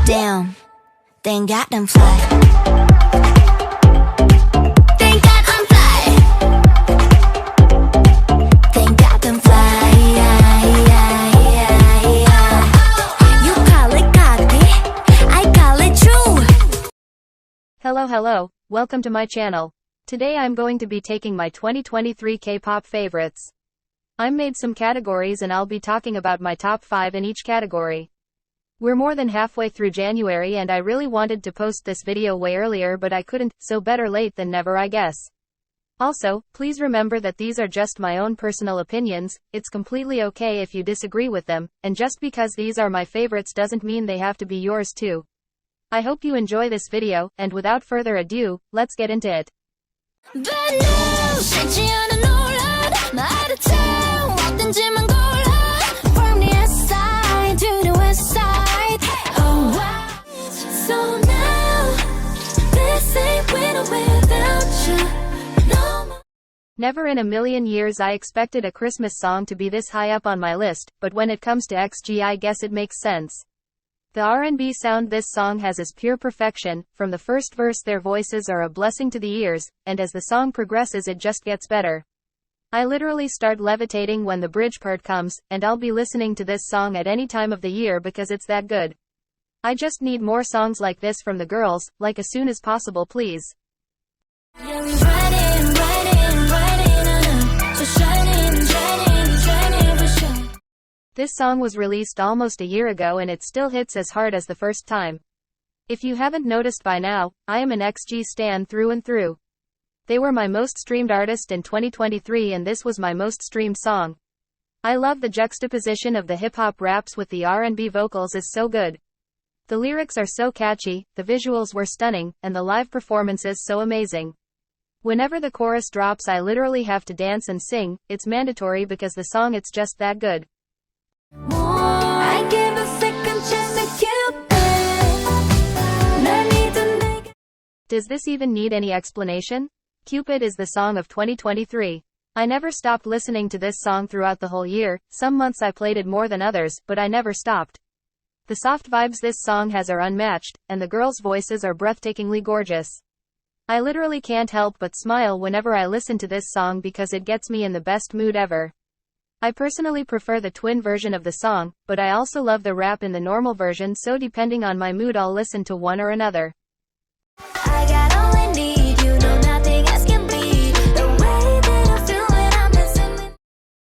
Damn, thank God I'm fly. Thank God I'm fly. Thank God I'm fly. You call it cocky, I call it true. Hello, welcome to my channel. Today I'm going to be taking my 2023 K-pop favorites. I'm made some categories and I'll be talking about my top 5 in each category. We're more than halfway through January and I really wanted to post this video way earlier but I couldn't, so better late than never I guess. Also, please remember that these are just my own personal opinions, it's completely okay if you disagree with them, and just because these are my favorites doesn't mean they have to be yours too. I hope you enjoy this video, and without further ado, let's get into it. Never in a million years I expected a Christmas song to be this high up on my list, but when it comes to XG I guess it makes sense. The R&B sound this song has is pure perfection. From the first verse their voices are a blessing to the ears, and as the song progresses it just gets better. I literally start levitating when the bridge part comes, and I'll be listening to this song at any time of the year because it's that good. I just need more songs like this from the girls, like as soon as possible please. This song was released almost a year ago and it still hits as hard as the first time. If you haven't noticed by now, I am an XG stan through and through. They were my most streamed artist in 2023 and this was my most streamed song. I love the juxtaposition of the hip-hop raps with the R&B vocals is so good. The lyrics are so catchy, the visuals were stunning, and the live performances so amazing. Whenever the chorus drops I literally have to dance and sing, it's mandatory because the song it's just that good. I give a second chance to Cupid. Does this even need any explanation? Cupid is the song of 2023. I never stopped listening to this song throughout the whole year, some months I played it more than others, but I never stopped. The soft vibes this song has are unmatched, and the girls' voices are breathtakingly gorgeous. I literally can't help but smile whenever I listen to this song because it gets me in the best mood ever. I personally prefer the twin version of the song, but I also love the rap in the normal version, so depending on my mood I'll listen to one or another. I got all I need, you know nothing else can be the way that I feel when I'm missing with.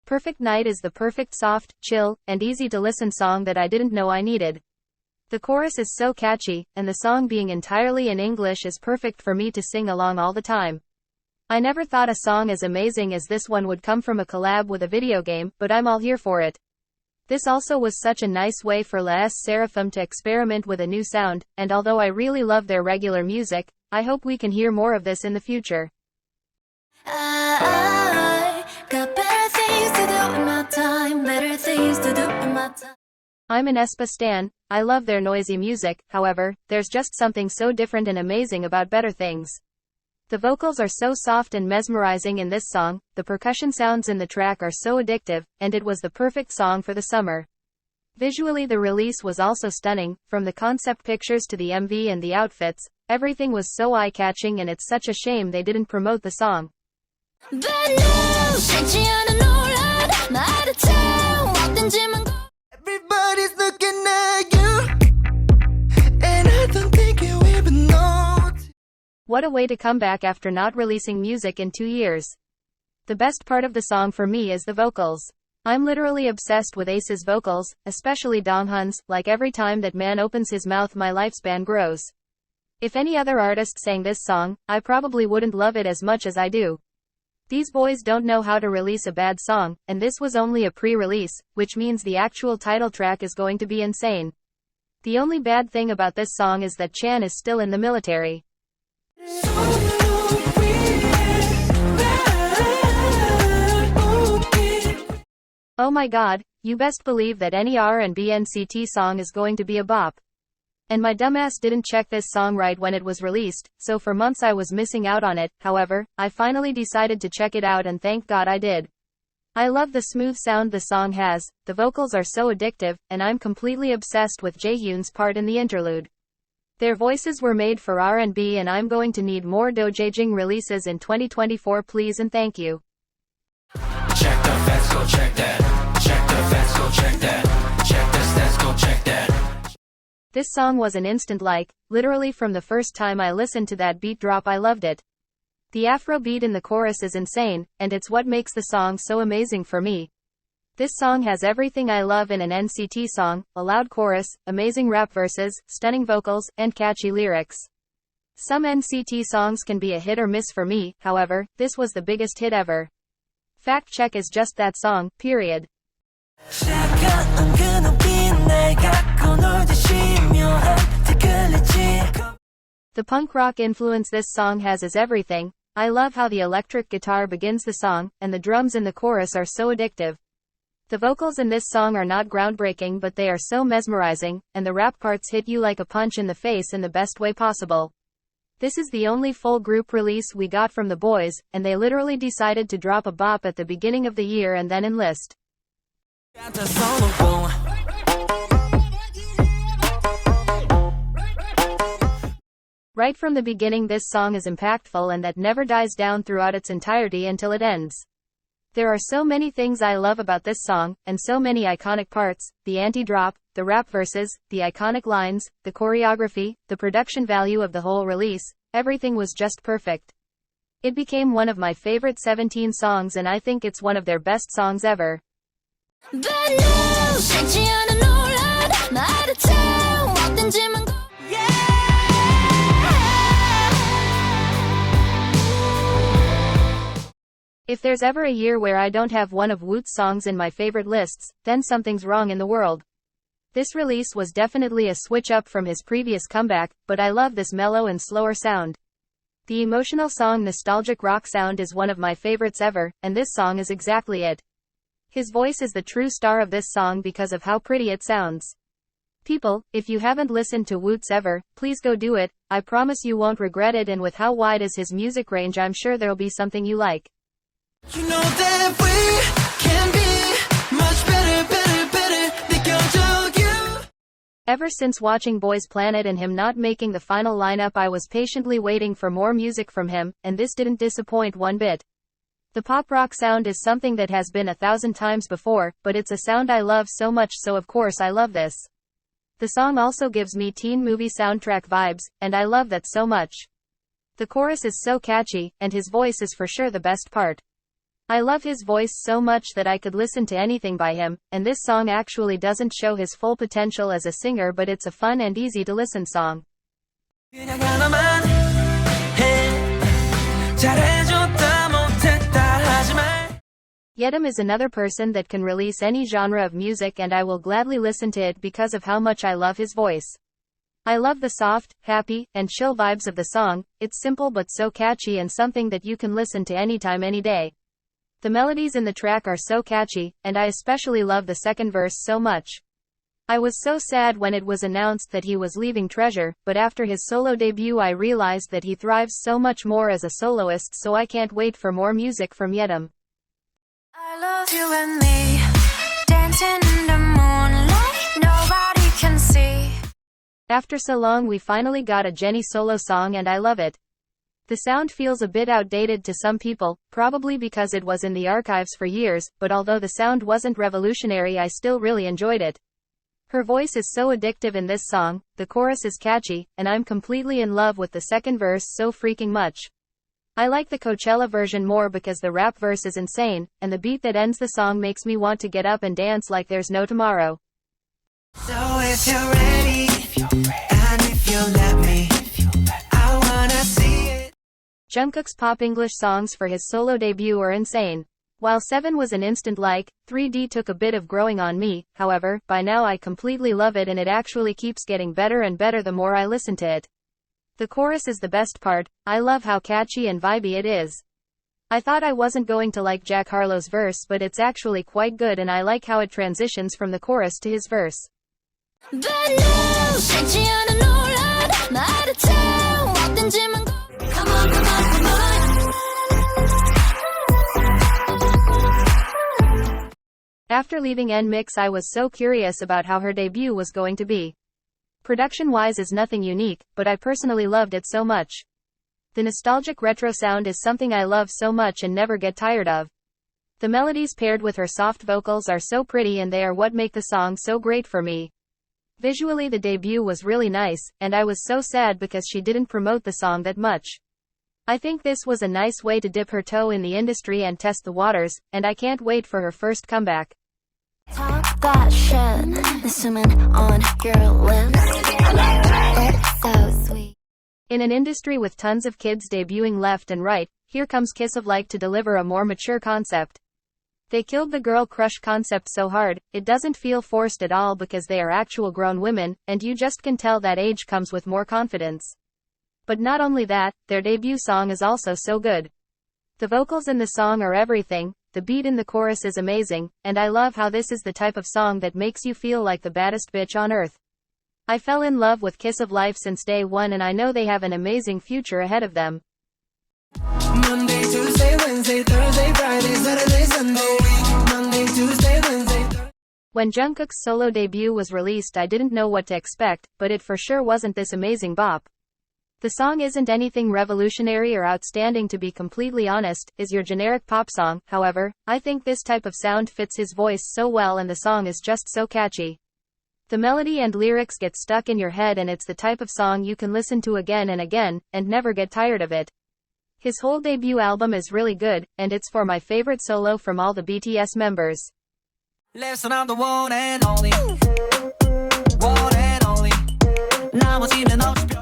Perfect Night is the perfect soft, chill, and easy to listen song that I didn't know I needed. The chorus is so catchy, and the song being entirely in English is perfect for me to sing along all the time. I never thought a song as amazing as this one would come from a collab with a video game, but I'm all here for it. This also was such a nice way for Les Seraphim to experiment with a new sound, and although I really love their regular music, I hope we can hear more of this in the future. I got better things to do in my time, better things to do in my time. I'm an aespa stan, I love their noisy music, however, there's just something so different and amazing about Better Things. The vocals are so soft and mesmerizing in this song, the percussion sounds in the track are so addictive, and it was the perfect song for the summer. Visually the release was also stunning, from the concept pictures to the MV and the outfits, everything was so eye-catching and it's such a shame they didn't promote the song. Everybody's looking at you, and I don't think you even know. What a way to come back after not releasing music in 2 years. The best part of the song for me is the vocals. I'm literally obsessed with Ace's vocals, especially Donghyun's, like every time that man opens his mouth my lifespan grows. If any other artist sang this song, I probably wouldn't love it as much as I do. These boys don't know how to release a bad song, and this was only a pre-release, which means the actual title track is going to be insane. The only bad thing about this song is that Chan is still in the military. Oh my god, you best believe that any R&B NCT song is going to be a bop. And my dumbass didn't check this song right when it was released, so for months I was missing out on it. However, I finally decided to check it out and thank God I did. I love the smooth sound the song has, the vocals are so addictive, and I'm completely obsessed with Jaehyun's part in the interlude. Their voices were made for R&B and I'm going to need more Dojajing releases in 2024 please and thank you. Check the facts, go check that. Check the facts, go check that. Check the stats, go check that. This song was an instant like, literally from the first time I listened to that beat drop I loved it. The Afro beat in the chorus is insane, and it's what makes the song so amazing for me. This song has everything I love in an NCT song, a loud chorus, amazing rap verses, stunning vocals, and catchy lyrics. Some NCT songs can be a hit or miss for me, however, this was the biggest hit ever. Fact check is just that song, period. The punk rock influence this song has is everything. I love how the electric guitar begins the song, and the drums in the chorus are so addictive. The vocals in this song are not groundbreaking but they are so mesmerizing, and the rap parts hit you like a punch in the face in the best way possible. This is the only full group release we got from the boys, and they literally decided to drop a bop at the beginning of the year and then enlist. Right from the beginning this song is impactful and that never dies down throughout its entirety until it ends. There are so many things I love about this song, and so many iconic parts, the anti-drop, the rap verses, the iconic lines, the choreography, the production value of the whole release, everything was just perfect. It became one of my favorite 17 songs and I think it's one of their best songs ever. If there's ever a year where I don't have one of Woot's songs in my favorite lists, then something's wrong in the world. This release was definitely a switch up from his previous comeback, but I love this mellow and slower sound. The emotional song Nostalgic Rock Sound is one of my favorites ever, and this song is exactly it. His voice is the true star of this song because of how pretty it sounds. People, if you haven't listened to Woot's ever, please go do it, I promise you won't regret it, and with how wide is his music range I'm sure there'll be something you like. You know that we can be much better, you. Ever since watching Boys Planet and him not making the final lineup I was patiently waiting for more music from him, and this didn't disappoint one bit. The pop rock sound is something that has been 1,000 times before, but it's a sound I love so much so of course I love this. The song also gives me teen movie soundtrack vibes, and I love that so much. The chorus is so catchy, and his voice is for sure the best part. I love his voice so much that I could listen to anything by him, and this song actually doesn't show his full potential as a singer but it's a fun and easy to listen song. Yedim is another person that can release any genre of music and I will gladly listen to it because of how much I love his voice. I love the soft, happy, and chill vibes of the song. It's simple but so catchy and something that you can listen to anytime any day. The melodies in the track are so catchy, and I especially love the second verse so much. I was so sad when it was announced that he was leaving Treasure, but after his solo debut I realized that he thrives so much more as a soloist, so I can't wait for more music from Yedim. I love you and me, dancing in the moonlight, nobody can see. After so long we finally got a Jennie solo song and I love it. The sound feels a bit outdated to some people, probably because it was in the archives for years, but although the sound wasn't revolutionary I still really enjoyed it. Her voice is so addictive in this song, the chorus is catchy, and I'm completely in love with the second verse so freaking much. I like the Coachella version more because the rap verse is insane, and the beat that ends the song makes me want to get up and dance like there's no tomorrow. So if you're ready, and if you let me, I wanna see it. Jungkook's pop English songs for his solo debut are insane. While 7 was an instant like, 3D took a bit of growing on me, however, by now I completely love it and it actually keeps getting better and better the more I listen to it. The chorus is the best part, I love how catchy and vibey it is. I thought I wasn't going to like Jack Harlow's verse but it's actually quite good and I like how it transitions from the chorus to his verse. After leaving NMIX I was so curious about how her debut was going to be. Production-wise is nothing unique, but I personally loved it so much. The nostalgic retro sound is something I love so much and never get tired of. The melodies paired with her soft vocals are so pretty and they are what make the song so great for me. Visually the debut was really nice, and I was so sad because she didn't promote the song that much. I think this was a nice way to dip her toe in the industry and test the waters, and I can't wait for her first comeback. Talk that shit, assuming on your lips. It's so sweet. In an industry with tons of kids debuting left and right, here comes Kiss of Light to deliver a more mature concept. They killed the girl crush concept so hard, it doesn't feel forced at all because they are actual grown women, and you just can tell that age comes with more confidence. But not only that, their debut song is also so good. The vocals in the song are everything, the beat in the chorus is amazing, and I love how this is the type of song that makes you feel like the baddest bitch on earth. I fell in love with Kiss of Life since day one and I know they have an amazing future ahead of them. Monday, Tuesday, Wednesday, Thursday, Friday, Saturday, Sunday. Monday, Tuesday, Wednesday, Thursday. When Jungkook's solo debut was released I didn't know what to expect, but it for sure wasn't this amazing bop. The song isn't anything revolutionary or outstanding to be completely honest, is your generic pop song, however, I think this type of sound fits his voice so well and the song is just so catchy. The melody and lyrics get stuck in your head and it's the type of song you can listen to again and again, and never get tired of it. His whole debut album is really good, and it's for my favorite solo from all the BTS members. Listen, I'm the one and only. One and only. 나머지는 어차피.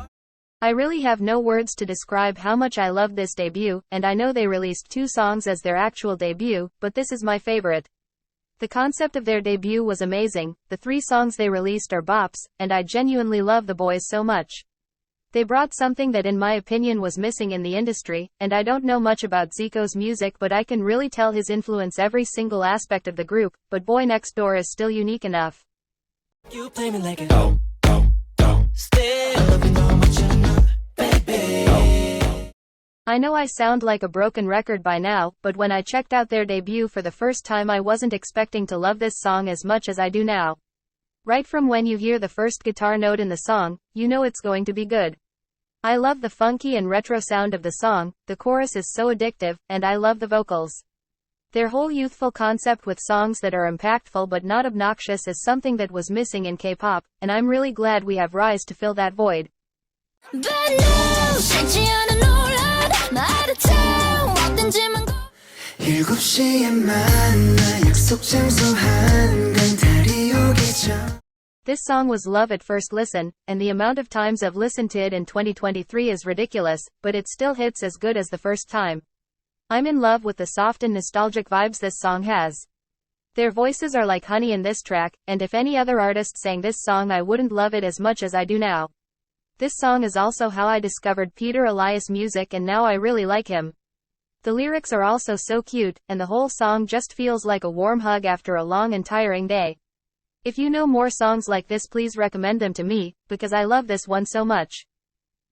I really have no words to describe how much I love this debut, and I know they released 2 songs as their actual debut, but this is my favorite. The concept of their debut was amazing, the 3 songs they released are bops, and I genuinely love the boys so much. They brought something that in my opinion was missing in the industry, and I don't know much about Zico's music but I can really tell his influence every single aspect of the group, but Boy Next Door is still unique enough. You play me like a still loving all what you know, baby. I know I sound like a broken record by now, but when I checked out their debut for the first time I wasn't expecting to love this song as much as I do now. Right from when you hear the first guitar note in the song, you know it's going to be good. I love the funky and retro sound of the song, the chorus is so addictive, and I love the vocals. Their whole youthful concept with songs that are impactful but not obnoxious is something that was missing in K-pop, and I'm really glad we have Rise to fill that void. This song was love at first listen, and the amount of times I've listened to it in 2023 is ridiculous, but it still hits as good as the first time. I'm in love with the soft and nostalgic vibes this song has. Their voices are like honey in this track, and if any other artist sang this song I wouldn't love it as much as I do now. This song is also how I discovered Peter Elias music and now I really like him. The lyrics are also so cute, and the whole song just feels like a warm hug after a long and tiring day. If you know more songs like this please recommend them to me, because I love this one so much.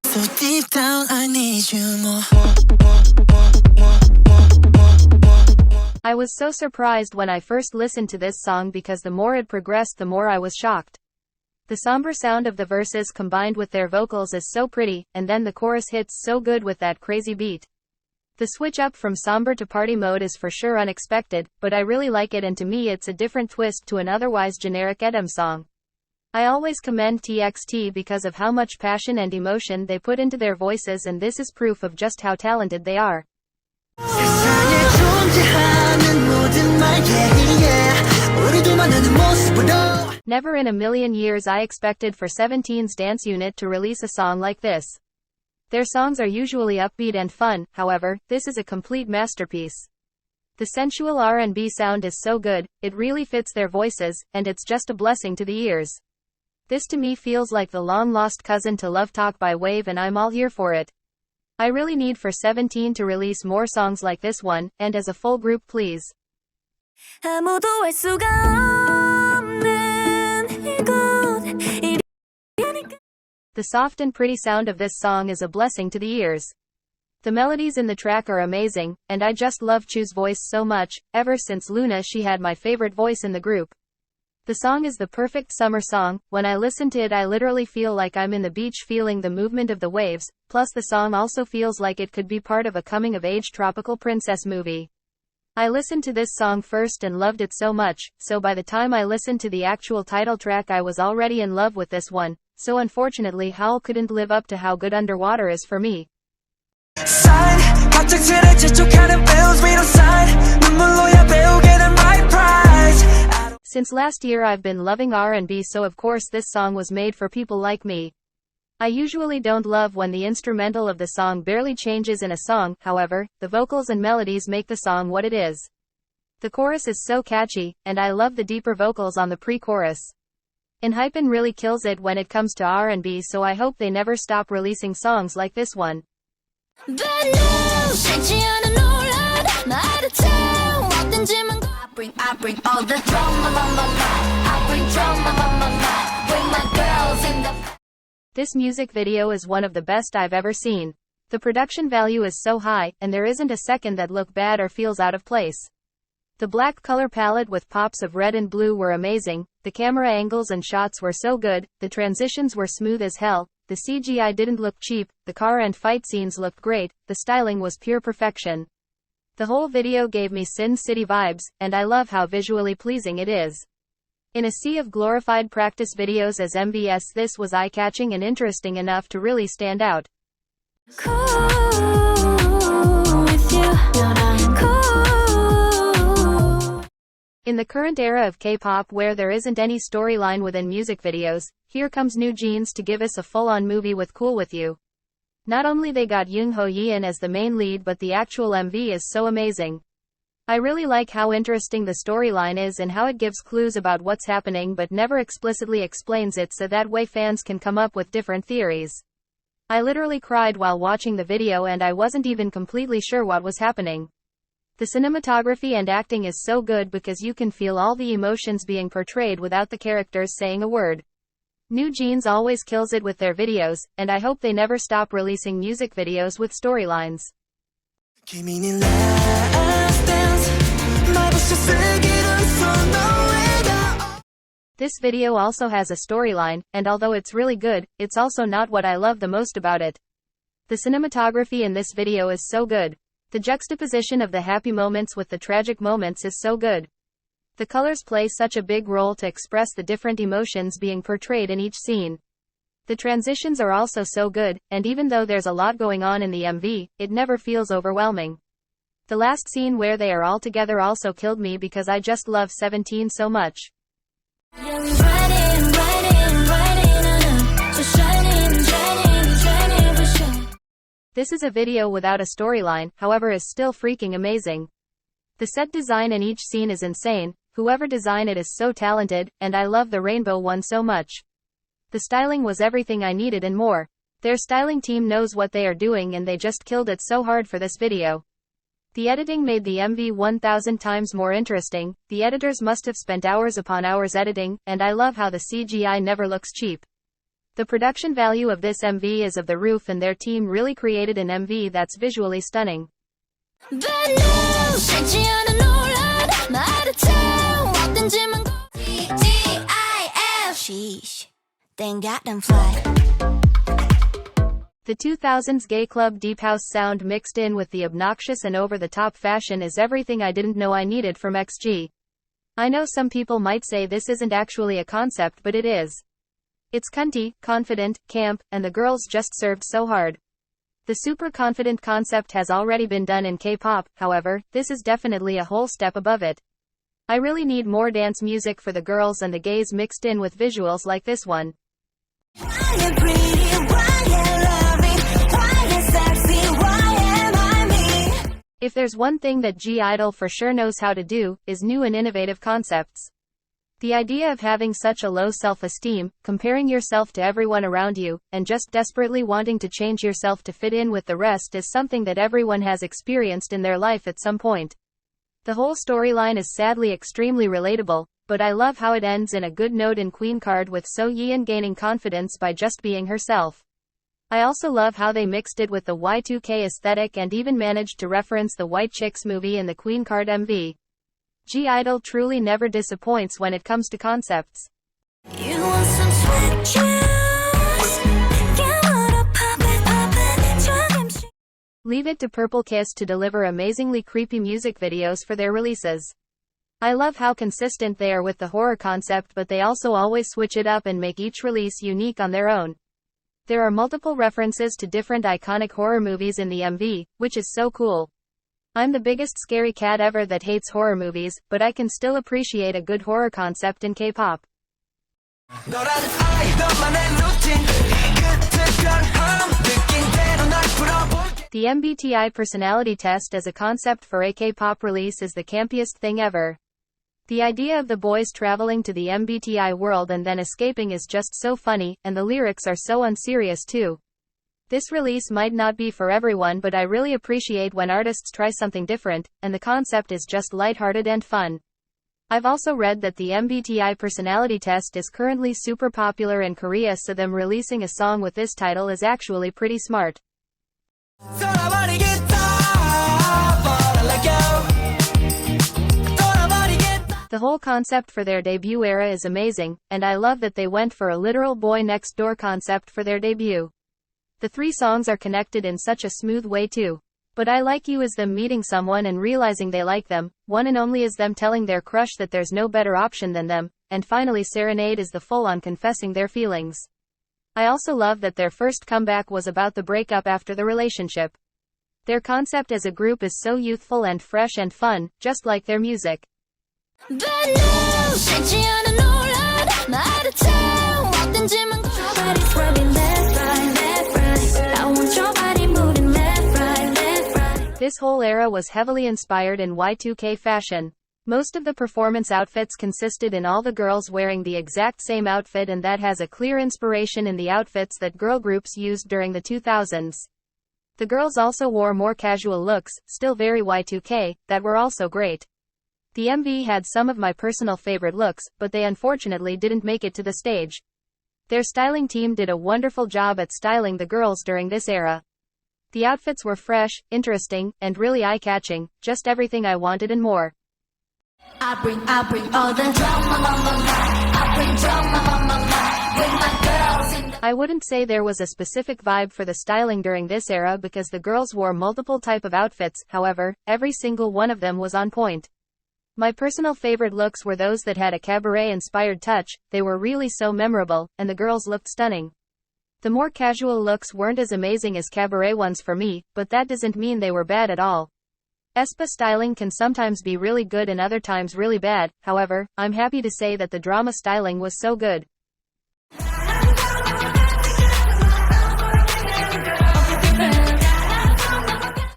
So deep down I need you more. I was so surprised when I first listened to this song because the more it progressed the more I was shocked. The somber sound of the verses combined with their vocals is so pretty, and then the chorus hits so good with that crazy beat. The switch up from somber to party mode is for sure unexpected, but I really like it and to me it's a different twist to an otherwise generic EDM song. I always commend TXT because of how much passion and emotion they put into their voices and this is proof of just how talented they are. Never in a million years I expected for 17's dance unit to release a song like this. Their songs are usually upbeat and fun, however, this is a complete masterpiece. The sensual R&B sound is so good, it really fits their voices, and it's just a blessing to the ears. This to me feels like the long-lost cousin to Love Talk by Wave and I'm all here for it. I really need for 17 to release more songs like this one, and as a full group please. The soft and pretty sound of this song is a blessing to the ears. The melodies in the track are amazing, and I just love Chu's voice so much. Ever since Luna, she had my favorite voice in the group. The song is the perfect summer song. When I listen to it, I literally feel like I'm in the beach feeling the movement of the waves. Plus the song also feels like it could be part of a coming-of-age tropical princess movie. I listened to this song first and loved it so much, so by the time I listened to the actual title track I was already in love with this one. So unfortunately Howl couldn't live up to how good Underwater is for me. Since last year I've been loving R&B, so of course this song was made for people like me. I usually don't love when the instrumental of the song barely changes in a song, however, the vocals and melodies make the song what it is. The chorus is so catchy, and I love the deeper vocals on the pre-chorus. Hypen really kills it when it comes to R&B, so I hope they never stop releasing songs like this one. I bring all the drama, I bring drama, bring my girls in the... This music video is one of the best I've ever seen. The production value is so high, and there isn't a second that look bad or feels out of place. The black color palette with pops of red and blue were amazing, the camera angles and shots were so good, the transitions were smooth as hell, the CGI didn't look cheap, the car and fight scenes looked great, the styling was pure perfection. The whole video gave me Sin City vibes, and I love how visually pleasing it is. In a sea of glorified practice videos as MVS, this was eye-catching and interesting enough to really stand out. In the current era of K-pop where there isn't any storyline within music videos, here comes New Jeans to give us a full-on movie with Cool With You. Not only they got Young Ho Yeon as the main lead, but the actual MV is so amazing. I really like how interesting the storyline is and how it gives clues about what's happening but never explicitly explains it, so that way fans can come up with different theories. I literally cried while watching the video and I wasn't even completely sure what was happening. The cinematography and acting is so good because you can feel all the emotions being portrayed without the characters saying a word. New Jeans always kills it with their videos, and I hope they never stop releasing music videos with storylines. This video also has a storyline, and although it's really good, it's also not what I love the most about it. The cinematography in this video is so good. The juxtaposition of the happy moments with the tragic moments is so good. The colors play such a big role to express the different emotions being portrayed in each scene. The transitions are also so good, and even though there's a lot going on in the MV, it never feels overwhelming. The last scene where they are all together also killed me because I just love 17 so much. This is a video without a storyline, however is still freaking amazing. The set design in each scene is insane, whoever designed it is so talented, and I love the rainbow one so much. The styling was everything I needed and more. Their styling team knows what they are doing and they just killed it so hard for this video. The editing made the MV 1000 times more interesting, the editors must have spent hours upon hours editing, and I love how the CGI never looks cheap. The production value of this MV is of the roof and their team really created an MV that's visually stunning. The 2000s gay club deep house sound mixed in with the obnoxious and over-the-top fashion is everything I didn't know I needed from XG. I know some people might say this isn't actually a concept, but it is. It's cunty, confident, camp, and the girls just served so hard. The super confident concept has already been done in K-pop, however, this is definitely a whole step above it. I really need more dance music for the girls and the gays mixed in with visuals like this one. If there's one thing that G-Idol for sure knows how to do, is new and innovative concepts. The idea of having such a low self-esteem, comparing yourself to everyone around you, and just desperately wanting to change yourself to fit in with the rest is something that everyone has experienced in their life at some point. The whole storyline is sadly extremely relatable, but I love how it ends in a good note in Queen Card with So Yeon gaining confidence by just being herself. I also love how they mixed it with the Y2K aesthetic and even managed to reference the White Chicks movie in the Queen Card MV. G-Idol truly never disappoints when it comes to concepts. You want some sweet juice? You wanna pop it, Leave it to Purple Kiss to deliver amazingly creepy music videos for their releases. I love how consistent they are with the horror concept, but they also always switch it up and make each release unique on their own. There are multiple references to different iconic horror movies in the MV, which is so cool. I'm the biggest scary cat ever that hates horror movies, but I can still appreciate a good horror concept in K-pop. The MBTI personality test as a concept for a K-pop release is the campiest thing ever. The idea of the boys traveling to the MBTI world and then escaping is just so funny, and the lyrics are so unserious too. This release might not be for everyone, but I really appreciate when artists try something different, and the concept is just lighthearted and fun. I've also read that the MBTI personality test is currently super popular in Korea, so them releasing a song with this title is actually pretty smart. The whole concept for their debut era is amazing, and I love that they went for a literal boy next door concept for their debut. The 3 songs are connected in such a smooth way too. But I Like You is them meeting someone and realizing they like them, One and Only is them telling their crush that there's no better option than them, and finally Serenade is the full-on confessing their feelings. I also love that their first comeback was about the breakup after the relationship. Their concept as a group is so youthful and fresh and fun, just like their music. This whole era was heavily inspired in Y2K fashion. Most of the performance outfits consisted in all the girls wearing the exact same outfit, and that has a clear inspiration in the outfits that girl groups used during the 2000s. The girls also wore more casual looks, still very Y2K, that were also great. The MV had some of my personal favorite looks, but they unfortunately didn't make it to the stage. Their styling team did a wonderful job at styling the girls during this era. The outfits were fresh, interesting, and really eye-catching, just everything I wanted and more. I bring all the drama, I bring drama, with my girls in the... I wouldn't say there was a specific vibe for the styling during this era because the girls wore multiple type of outfits, however, every single one of them was on point. My personal favorite looks were those that had a cabaret-inspired touch. They were really so memorable, and the girls looked stunning. The more casual looks weren't as amazing as cabaret ones for me, but that doesn't mean they were bad at all. aespa styling can sometimes be really good and other times really bad, however, I'm happy to say that the drama styling was so good.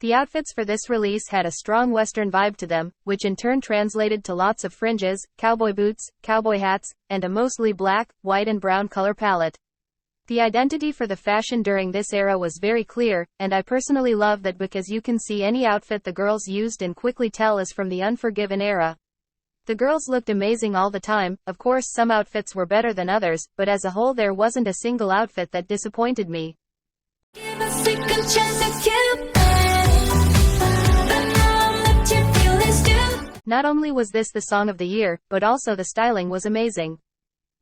The outfits for this release had a strong Western vibe to them, which in turn translated to lots of fringes, cowboy boots, cowboy hats, and a mostly black, white and brown color palette. The identity for the fashion during this era was very clear, and I personally love that because you can see any outfit the girls used and quickly tell is from the Unforgiven era. The girls looked amazing all the time. Of course some outfits were better than others, but as a whole there wasn't a single outfit that disappointed me. Give a second chance at Cupid. Not only was this the song of the year, but also the styling was amazing.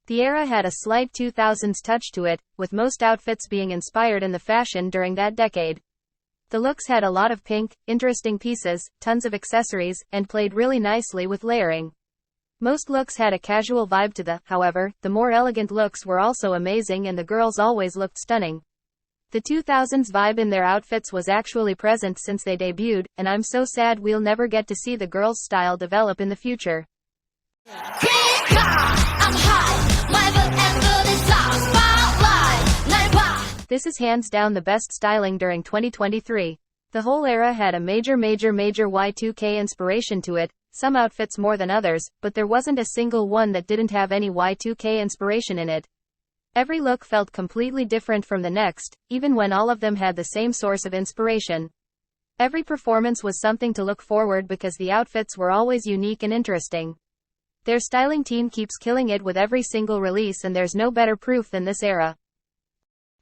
The era had a slight 2000s touch to it, with most outfits being inspired in the fashion during that decade. The looks had a lot of pink, interesting pieces, tons of accessories, and played really nicely with layering. Most looks had a casual vibe to them, however, the more elegant looks were also amazing and the girls always looked stunning. The 2000s vibe in their outfits was actually present since they debuted, and I'm so sad we'll never get to see the girls' style develop in the future. This is hands down the best styling during 2023. The whole era had a major Y2K inspiration to it, some outfits more than others, but there wasn't a single one that didn't have any Y2K inspiration in it. Every look felt completely different from the next, even when all of them had the same source of inspiration. Every performance was something to look forward because the outfits were always unique and interesting. Their styling team keeps killing it with every single release, and there's no better proof than this era.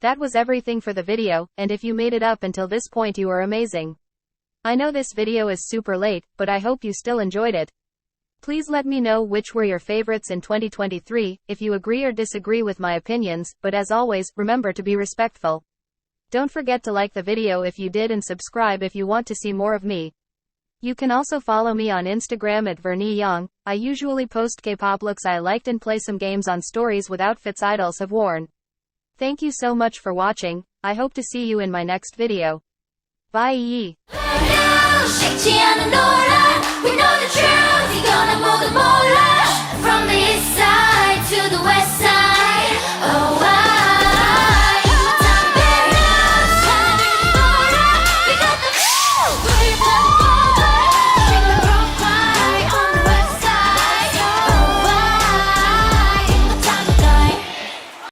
That was everything for the video, and if you made it up until this point you are amazing. I know this video is super late, but I hope you still enjoyed it. Please let me know which were your favorites in 2023, if you agree or disagree with my opinions, but as always, remember to be respectful. Don't forget to like the video if you did and subscribe if you want to see more of me. You can also follow me on Instagram at @VernnieYoung. I usually post K-pop looks I liked and play some games on stories with outfits idols have worn. Thank you so much for watching. I hope to see you in my next video. Bye.